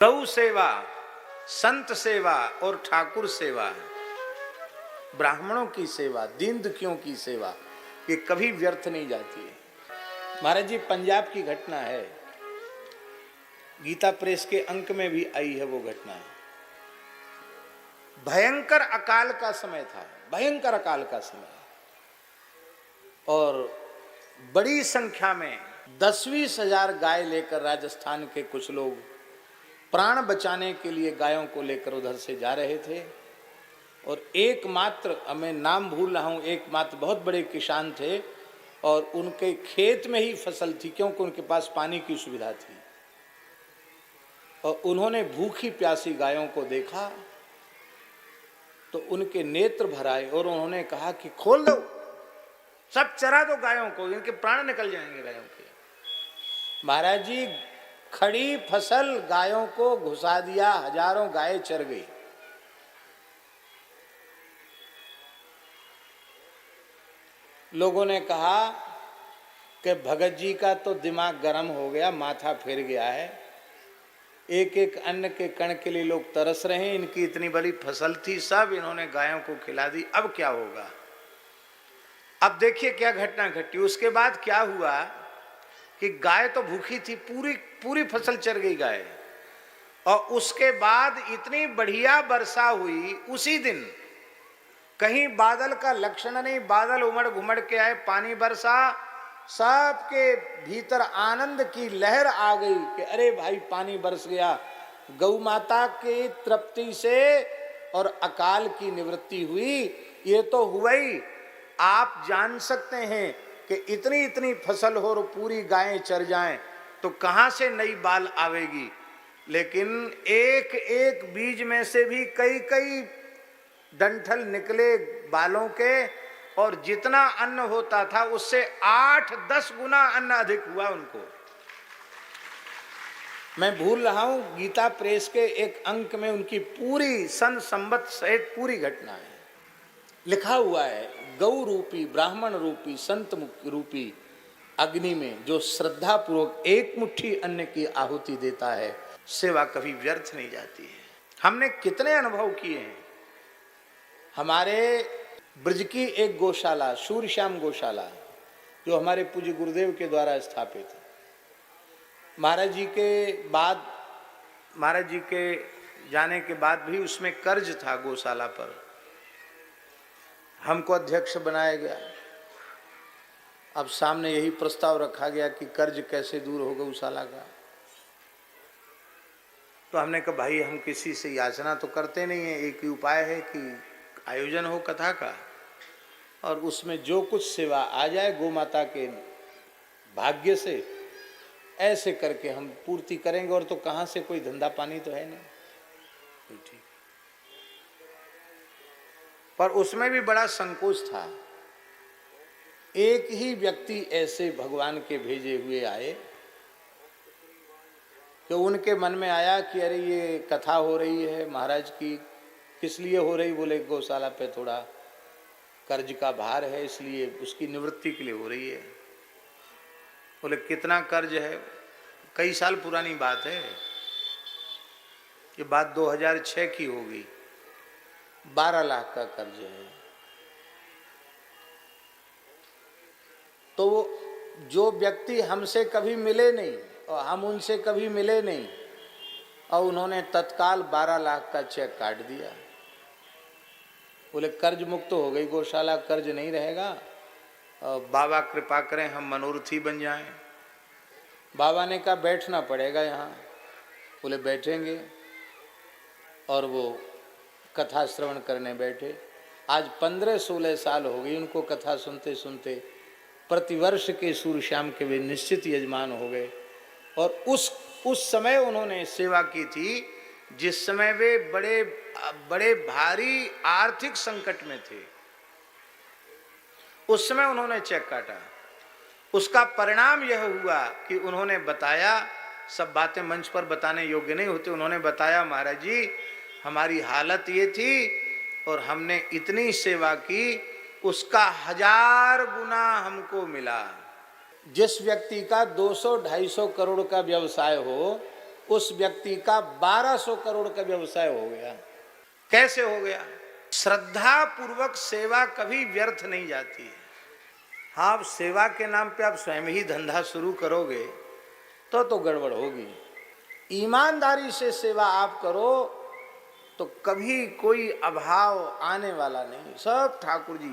गौ सेवा, संत सेवा और ठाकुर सेवा, ब्राह्मणों की सेवा, दीन दुखियों की सेवा, ये कभी व्यर्थ नहीं जाती है। महाराज जी, पंजाब की घटना है, गीता प्रेस के अंक में भी आई है वो घटना। भयंकर अकाल का समय था, भयंकर अकाल का समय, और बड़ी संख्या में 10-20 हजार गाय लेकर राजस्थान के कुछ लोग प्राण बचाने के लिए गायों को लेकर उधर से जा रहे थे। और एकमात्र, मैं नाम भूल रहा हूं, एकमात्र बहुत बड़े किसान थे और उनके खेत में ही फसल थी, क्योंकि उनके पास पानी की सुविधा थी। और उन्होंने भूखी प्यासी गायों को देखा तो उनके नेत्र भर आए और उन्होंने कहा कि खोल दो, सब चरा दो गायों को, इनके प्राण निकल जाएंगे गायों के। महाराज जी, खड़ी फसल गायों को घुसा दिया, हजारों गायें चर गई। लोगों ने कहा कि भगत जी का तो दिमाग गर्म हो गया, माथा फिर गया है, एक एक अन्न के कण के लिए लोग तरस रहे हैं, इनकी इतनी बड़ी फसल थी, सब इन्होंने गायों को खिला दी, अब क्या होगा। अब देखिए क्या घटना घटी। उसके बाद क्या हुआ कि गाय तो भूखी थी, पूरी पूरी फसल चर गई गाय, और उसके बाद इतनी बढ़िया वर्षा हुई उसी दिन, कहीं बादल का लक्षण नहीं, बादल उमड़ घुमड़ के आए, पानी बरसा, सबके भीतर आनंद की लहर आ गई कि अरे भाई पानी बरस गया, गौ माता की तृप्ति से और अकाल की निवृत्ति हुई। ये तो हुआ ही। आप जान सकते हैं कि इतनी इतनी फसल हो और पूरी गायें चर जाएं तो कहां से नई बाल आवेगी। लेकिन एक एक बीज में से भी कई कई डंठल निकले बालों के, और जितना अन्न होता था उससे 8-10 गुना अन्न अधिक हुआ उनको। मैं भूल रहा हूं, गीता प्रेस के एक अंक में उनकी पूरी सन संवत सहित पूरी घटना है, लिखा हुआ है। गौ रूपी, ब्राह्मण रूपी, संत रूपी अग्नि में जो श्रद्धा पूर्वक एक मुट्ठी अन्न की आहुति देता है, सेवा कभी व्यर्थ नहीं जाती है। हमने कितने अनुभव किए हैं। हमारे ब्रज की एक गौशाला, सूर्यश्याम गौशाला, जो हमारे पूज्य गुरुदेव के द्वारा स्थापित है, महाराज जी के बाद, महाराज जी के जाने के बाद भी उसमें कर्ज था गौशाला पर। हमको अध्यक्ष बनाया गया। अब सामने यही प्रस्ताव रखा गया कि कर्ज कैसे दूर हो गौशाला का। तो हमने कहा भाई, हम किसी से याचना तो करते नहीं है, एक ही उपाय है कि आयोजन हो कथा का, और उसमें जो कुछ सेवा आ जाए गौ माता के भाग्य से, ऐसे करके हम पूर्ति करेंगे। और तो कहाँ से कोई धंधा पानी तो है नहीं, ठीक। पर उसमें भी बड़ा संकोच था। एक ही व्यक्ति ऐसे भगवान के भेजे हुए आए कि उनके मन में आया कि अरे ये कथा हो रही है महाराज की, किस लिए हो रही। बोले गौशाला पे थोड़ा कर्ज का भार है, इसलिए उसकी निवृत्ति के लिए हो रही है। बोले कितना कर्ज है। कई साल पुरानी बात है, ये बात 2006 की होगी। 12 लाख का कर्ज है। तो जो व्यक्ति हमसे कभी मिले नहीं और हम उनसे कभी मिले नहीं, और उन्होंने तत्काल 12 लाख का चेक काट दिया। बोले कर्ज मुक्त हो गई गौशाला, कर्ज नहीं रहेगा, और बाबा कृपा करें हम मनोरथी बन जाएं। बाबा ने कहा बैठना पड़ेगा यहाँ। बोले बैठेंगे, और वो कथा श्रवण करने बैठे। आज 15-16 साल हो गई उनको कथा सुनते सुनते। प्रतिवर्ष के सूर्यश्याम के वे निश्चित यजमान हो गए। और उस समय उन्होंने सेवा की थी जिस समय वे बड़े बड़े भारी आर्थिक संकट में थे। उस समय उन्होंने चेक काटा। उसका परिणाम यह हुआ कि उन्होंने बताया, सब बातें मंच पर बताने योग्य नहीं होती, उन्होंने बताया महाराज जी हमारी हालत ये थी और हमने इतनी सेवा की, उसका 1000 गुना हमको मिला। जिस व्यक्ति का 200-250 करोड़ का व्यवसाय हो, उस व्यक्ति का 1200 करोड़ का व्यवसाय हो गया। कैसे हो गया? श्रद्धा पूर्वक सेवा कभी व्यर्थ नहीं जाती है। हाँ, आप सेवा के नाम पे आप स्वयं ही धंधा शुरू करोगे तो गड़बड़ होगी। ईमानदारी से सेवा आप करो तो कभी कोई अभाव आने वाला नहीं। सब ठाकुर जी